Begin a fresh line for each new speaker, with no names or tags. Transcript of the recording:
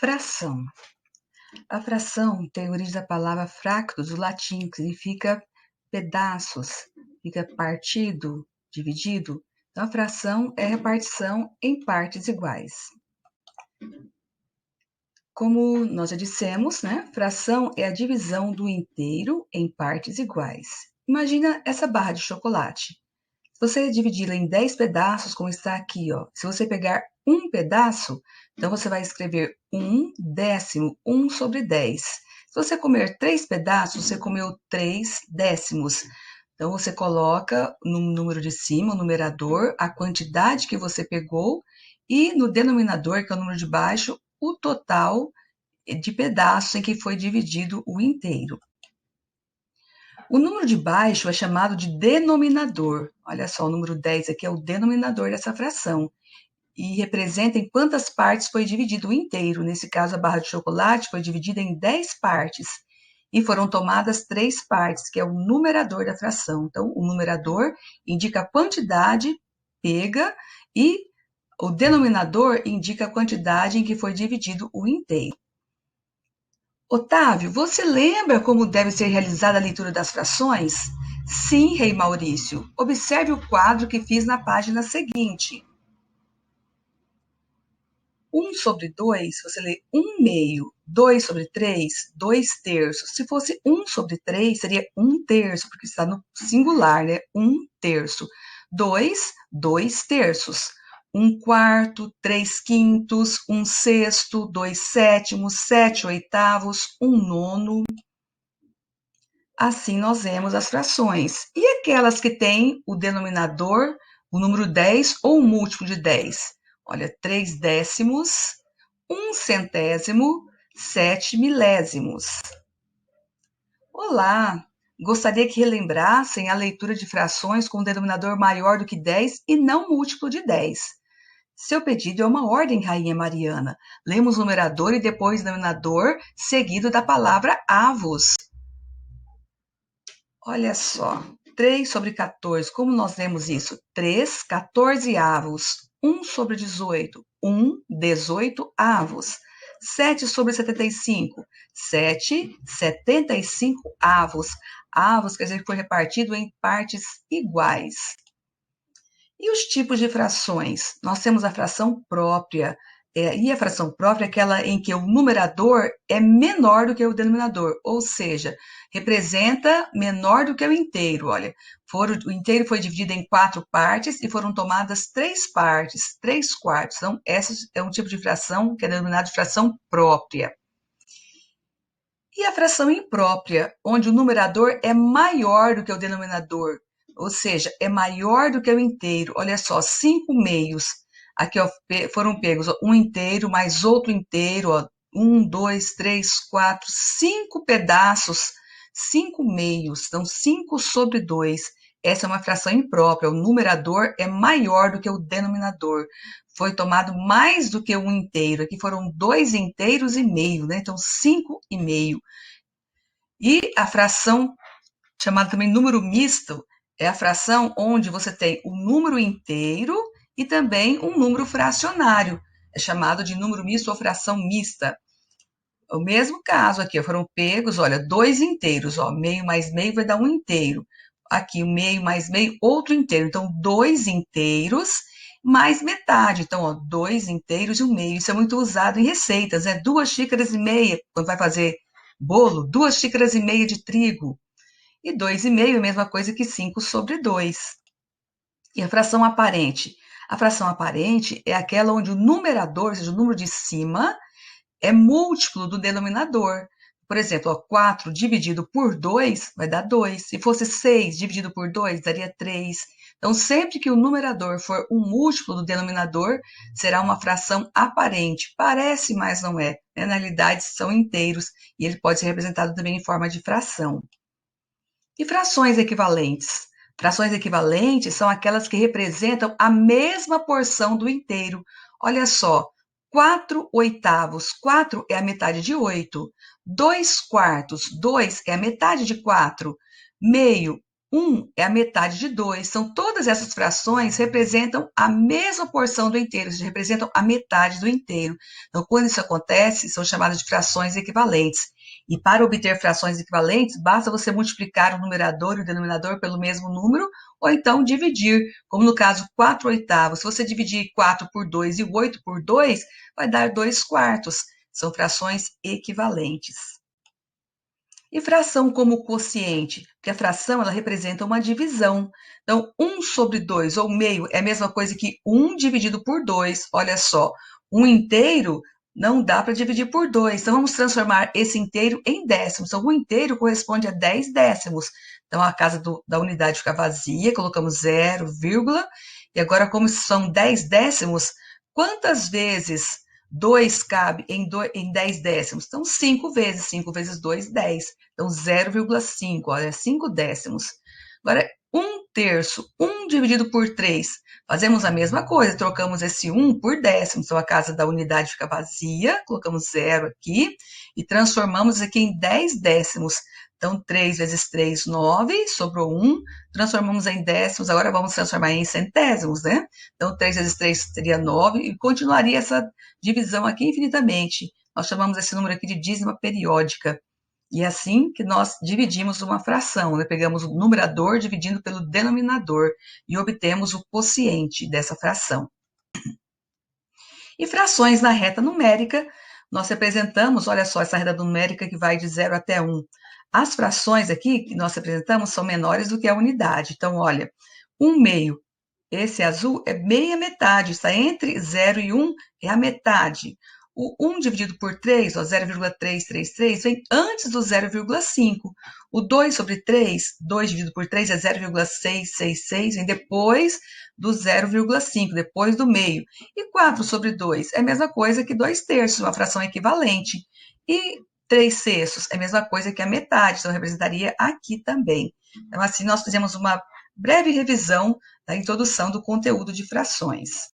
Fração. A fração tem origem da palavra fractus, do latim, que significa pedaços, fica partido, dividido. Então, a fração é a repartição em partes iguais. Como nós já dissemos, né? Fração é a divisão do inteiro em partes iguais. Imagina essa barra de chocolate. Se você dividi-la em 10 pedaços, como está aqui, ó, se você pegar um pedaço, então você vai escrever 1/10, 1 sobre 10. Se você comer 3 pedaços, você comeu 3 décimos. Então, você coloca no número de cima, o numerador, a quantidade que você pegou, e no denominador, que é o número de baixo, o total de pedaços em que foi dividido o inteiro. O número de baixo é chamado de denominador. Olha só, o número 10 aqui é o denominador dessa fração. E representa em quantas partes foi dividido o inteiro. Nesse caso, a barra de chocolate foi dividida em 10 partes. E foram tomadas 3 partes, que é o numerador da fração. Então, o numerador indica a quantidade pega e o denominador indica a quantidade em que foi dividido o inteiro. Otávio, você lembra como deve ser realizada a leitura das frações? Sim, Rei Maurício. Observe o quadro que fiz na página seguinte. 1 sobre 2, você lê 1 meio. 2 sobre 3, 2 terços. Se fosse 1 sobre 3, seria 1 terço, porque está no singular, né? 1 terço. 2, 2 terços. 1 quarto, 3 quintos, 1 sexto, 2 sétimos, 7 oitavos, 1 nono. Assim nós vemos as frações. E aquelas que têm o denominador, o número 10 ou o múltiplo de 10? Olha, 3 décimos, 1 centésimo, 7 milésimos. Olá! Gostaria que relembrassem a leitura de frações com denominador maior do que 10 e não múltiplo de 10. Seu pedido é uma ordem, Rainha Mariana. Lemos o numerador e depois o denominador, seguido da palavra avos. Olha só, 3 sobre 14, como nós lemos isso? 3 14avos. 1 sobre 18, 18 avos. 7 sobre 75, 7 75 avos. Avos quer dizer que foi repartido em partes iguais. E os tipos de frações? Nós temos a fração própria. E a fração própria é aquela em que o numerador é menor do que o denominador, ou seja, representa menor do que o inteiro. Olha, o inteiro foi dividido em 4 partes e foram tomadas 3 partes, 3 quartos. Então, esse é um tipo de fração que é denominado de fração própria. E a fração imprópria, onde o numerador é maior do que o denominador, ou seja, é maior do que o inteiro. Olha só, 5 meios. Aqui ó, foram pegos ó, um inteiro mais outro inteiro, ó, 1, 2, 3, 4, 5 pedaços, 5 meios, então 5 sobre 2. Essa é uma fração imprópria, o numerador é maior do que o denominador. Foi tomado mais do que um inteiro, aqui foram 2 inteiros e meio, né? Então 5 e meio. E a fração chamada também número misto é a fração onde você tem o número inteiro e também um número fracionário. É chamado de número misto ou fração mista. O mesmo caso aqui, foram pegos, olha, 2 inteiros, ó, meio mais meio vai dar 1 inteiro. Aqui, o meio mais meio, outro inteiro. Então, 2 inteiros mais metade. Então, ó, 2 inteiros e 1 meio. Isso é muito usado em receitas, né? 2 xícaras e meia, quando vai fazer bolo, 2 xícaras e meia de trigo. E 2,5 é a mesma coisa que 5 sobre 2. E a fração aparente? A fração aparente é aquela onde o numerador, ou seja, o número de cima, é múltiplo do denominador. Por exemplo, ó, 4 dividido por 2 vai dar 2. Se fosse 6 dividido por 2, daria 3. Então, sempre que o numerador for um múltiplo do denominador, será uma fração aparente. Parece, mas não é. Na realidade, são inteiros e ele pode ser representado também em forma de fração. E frações equivalentes? Frações equivalentes são aquelas que representam a mesma porção do inteiro. Olha só, 4 oitavos, 4 é a metade de 8. 2 quartos, 2 é a metade de 4. Meio, 1 é a metade de 2. Então, todas essas frações representam a mesma porção do inteiro, ou seja, representam a metade do inteiro. Então, quando isso acontece, são chamadas de frações equivalentes. E para obter frações equivalentes, basta você multiplicar o numerador e o denominador pelo mesmo número, ou então dividir, como no caso 4/8. Se você dividir 4 por 2 e o 8 por 2, vai dar 2/4. São frações equivalentes. E fração como quociente, porque a fração ela representa uma divisão. Então, 1 sobre 2, ou meio, é a mesma coisa que 1 dividido por 2. Olha só, um inteiro não dá para dividir por 2. Então, vamos transformar esse inteiro em décimos. Então, o inteiro corresponde a 10 décimos. Então, a casa da unidade fica vazia, colocamos 0, vírgula. E agora, como são 10 décimos, quantas vezes 2 cabe em 10 décimos? Então, 5 vezes. 5 vezes 2, 10. Então, 0,5, olha, 5 décimos. Agora, 1/3, 1 dividido por 3. Fazemos a mesma coisa, trocamos esse 1 por décimos. Então, a casa da unidade fica vazia, colocamos 0 aqui e transformamos aqui em 10 décimos. Então, 3 vezes 3, 9, sobrou 1, transformamos em décimos, agora vamos transformar em centésimos, né? Então, 3 vezes 3 seria 9 e continuaria essa divisão aqui infinitamente. Nós chamamos esse número aqui de dízima periódica. E é assim que nós dividimos uma fração, né? Pegamos o numerador dividindo pelo denominador e obtemos o quociente dessa fração. E frações na reta numérica, nós representamos, olha só, essa reta numérica que vai de 0 até 1. As frações aqui que nós representamos são menores do que a unidade. Então, olha, 1/2, esse azul é meia metade, está entre 0 e 1, é a metade. O 1 dividido por 3, 0,333, vem antes do 0,5. O 2 sobre 3, 2 dividido por 3 é 0,666, vem depois do 0,5, depois do meio. E 4 sobre 2 é a mesma coisa que 2/3, uma fração equivalente. E 3/6 é a mesma coisa que a metade, então representaria aqui também. Então, assim, nós fizemos uma breve revisão da introdução do conteúdo de frações.